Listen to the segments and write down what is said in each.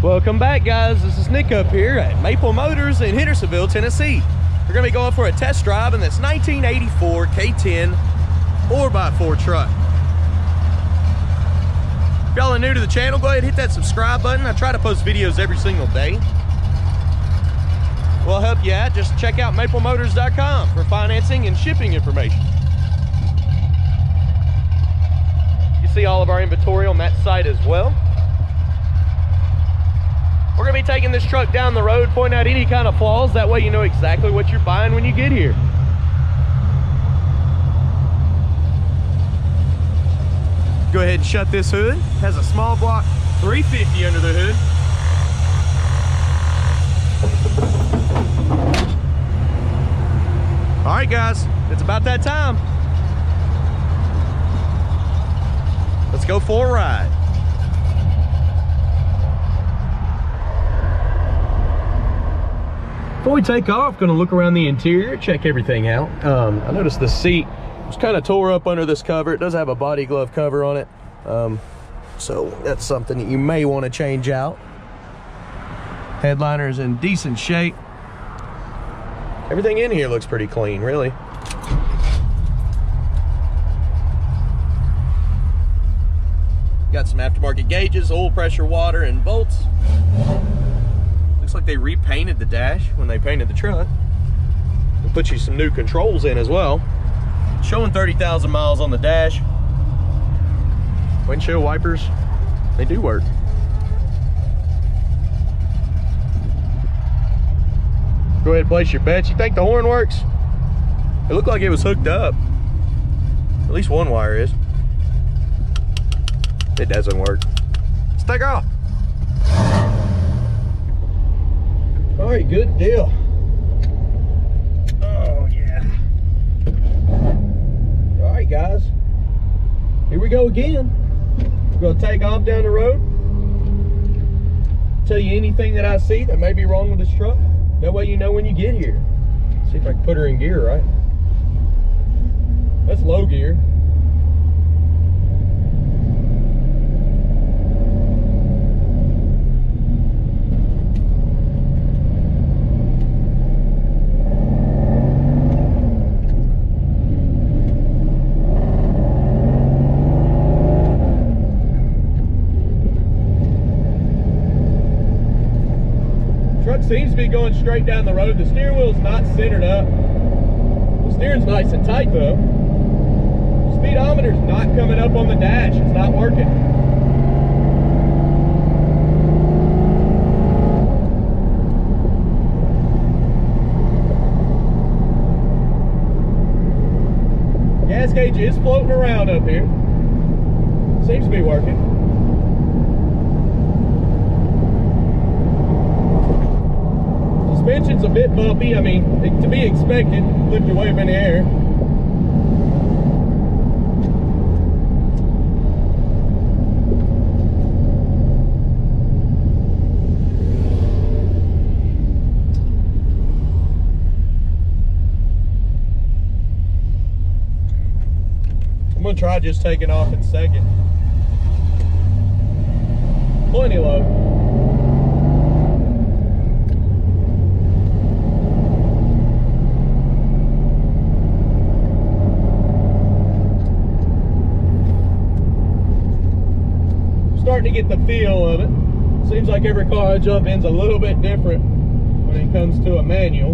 Welcome back, guys. This is Nick up here at Maple Motors in Hendersonville, Tennessee. We're gonna be going for a test drive in this 1984 K10 4x4 truck. If y'all are new to the channel, go ahead and hit that subscribe button. I try to post videos every single day. We'll help you out. Just check out maplemotors.com for financing and shipping information. You see all of our inventory on that site as well. We're gonna be taking this truck down the road, pointing out any kind of flaws. That way you know exactly what you're buying when you get here. Go ahead and shut this hood. It has a small block 350 under the hood. All right, guys, it's about that time. Let's go for a ride. Before we take off, gonna look around the interior, check everything out. I noticed the seat was kind of tore up under this cover. It does have a body glove cover on it. So that's something that you may want to change out. Headliner's in decent shape. Everything in here looks pretty clean, really. Got some aftermarket gauges, oil pressure, water, and bolts. Looks like they repainted the dash when they painted the truck. They'll put you some new controls in as well. Showing 30,000 miles on the dash. Windshield wipers, they do work. Go ahead and place your bets. You think the horn works? It looked like it was hooked up. At least one wire is. It doesn't work. Let's take off. All right, good deal. Oh yeah. All right, guys. Here we go again. We're gonna take off down the road. Tell you anything that I see that may be wrong with this truck. That way you know when you get here. See if I can put her in gear, right? That's low gear. Seems to be going straight down the road. The steering wheel's not centered up. The steering's nice and tight though. Speedometer's not coming up on the dash. It's not working. Gas gauge is floating around up here. Seems to be working. Suspension's a bit bumpy. I mean, to be expected, lift your way up in the air. I'm gonna try just taking off in second. Plenty low. Starting to get the feel of it. Seems like every car I jump in's a little bit different when it comes to a manual.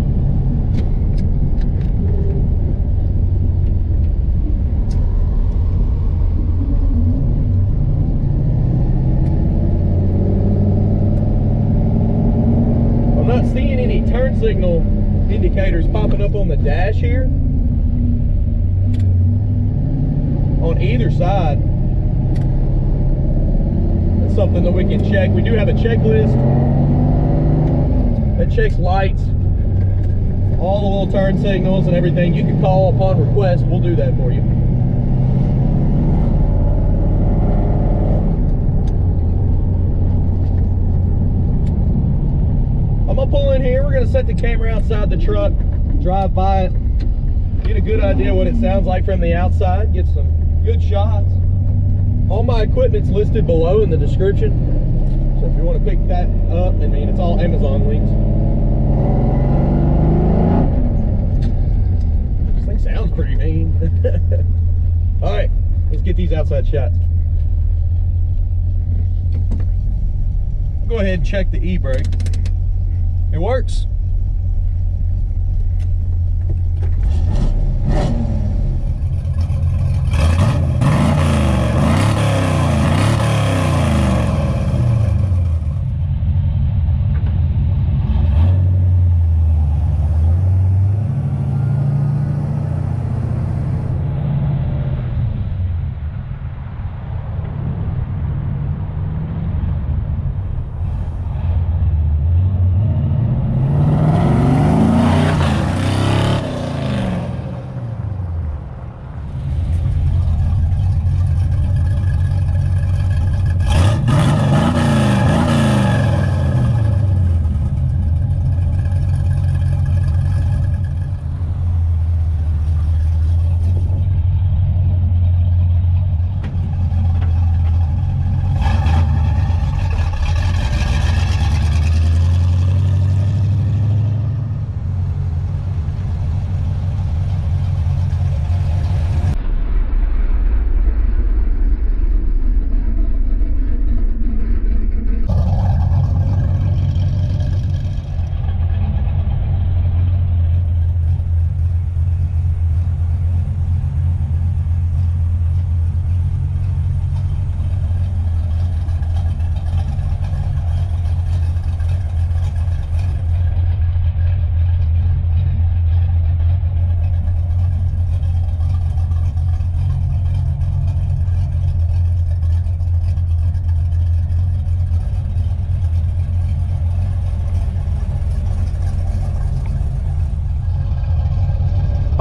I'm not seeing any turn signal indicators popping up on the dash here on either side. Something that we can check. We do have a checklist that checks lights, all the little turn signals and everything. You can call upon request. We'll do that for you. I'm gonna pull in here. We're gonna set the camera outside the truck, drive by it, get a good idea what it sounds like from the outside, get some good shots. All my equipment's listed below in the description, so if you want to pick that up. I mean, it's all Amazon links. This thing sounds pretty mean. All right, let's get these outside shots. Go ahead and check the e-brake. It works.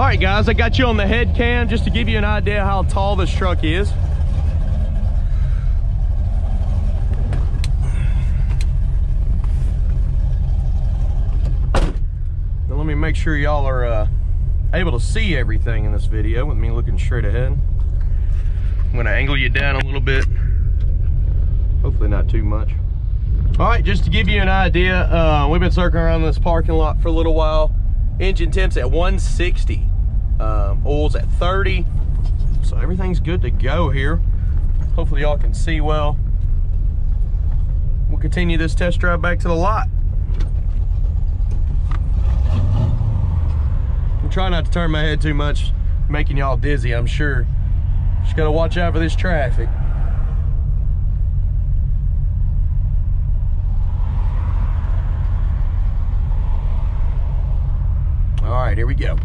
All right, guys, I got you on the head cam just to give you an idea how tall this truck is. Now let me make sure y'all are able to see everything in this video with me looking straight ahead. I'm gonna angle you down a little bit. Hopefully not too much. All right, just to give you an idea, we've been circling around this parking lot for a little while. Engine temp's at 160, oil's at 30, so everything's good to go here. Hopefully y'all can see well. We'll continue this test drive back to the lot. I'm trying not to turn my head too much, making y'all dizzy, I'm sure. Just gotta watch out for this traffic. All right, here we go.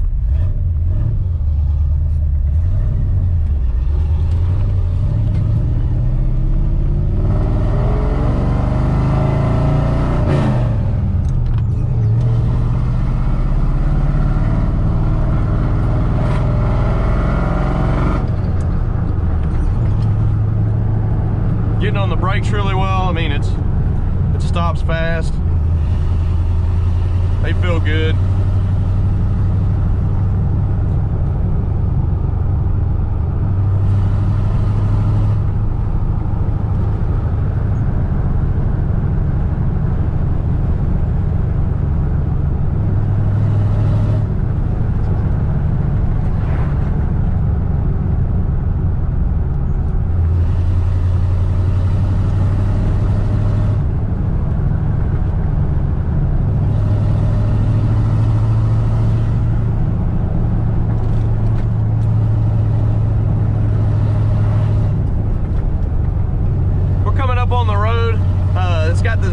Getting on the brakes really well. I mean, it stops fast. They feel good.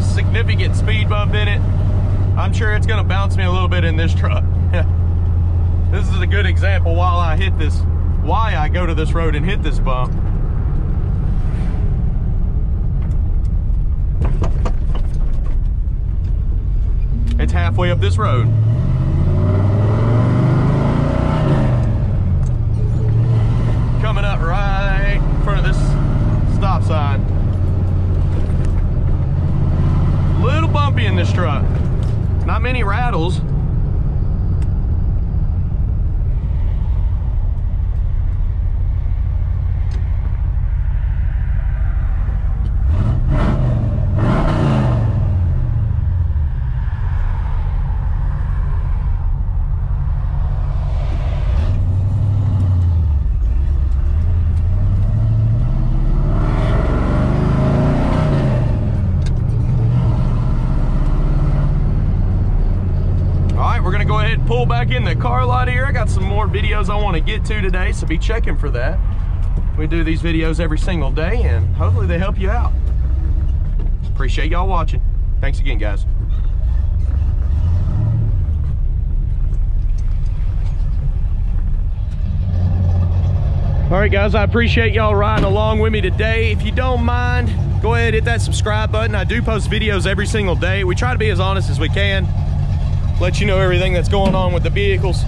Significant speed bump in it. I'm sure it's gonna bounce me a little bit in this truck. This is a good example why I go to this road and hit this bump. It's halfway up this road. Coming up right in front of this stop sign. Little bumpy in this truck. Not many rattles. pull back in the car lot here. I got some more videos I want to get to today, so be checking for that. We do these videos every single day, and hopefully they help you out. Appreciate y'all watching. Thanks again, guys. All right, guys, I appreciate y'all riding along with me today. If you don't mind, go ahead, hit that subscribe button. I do post videos every single day. We try to be as honest as we can, let you know everything that's going on with the vehicles.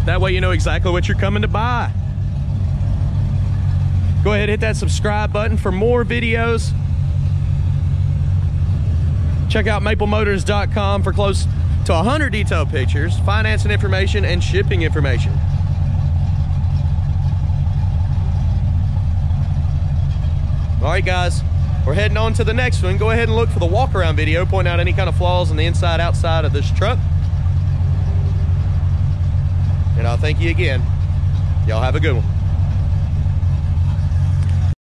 That way you know exactly what you're coming to buy. Go ahead, hit that subscribe button for more videos. Check out maplemotors.com for close to 100 detailed pictures, financing information, and shipping information. All right, guys, we're heading on to the next one. Go ahead and look for the walk around video, point out any kind of flaws on the inside, outside of this truck. And I'll thank you again. Y'all have a good one.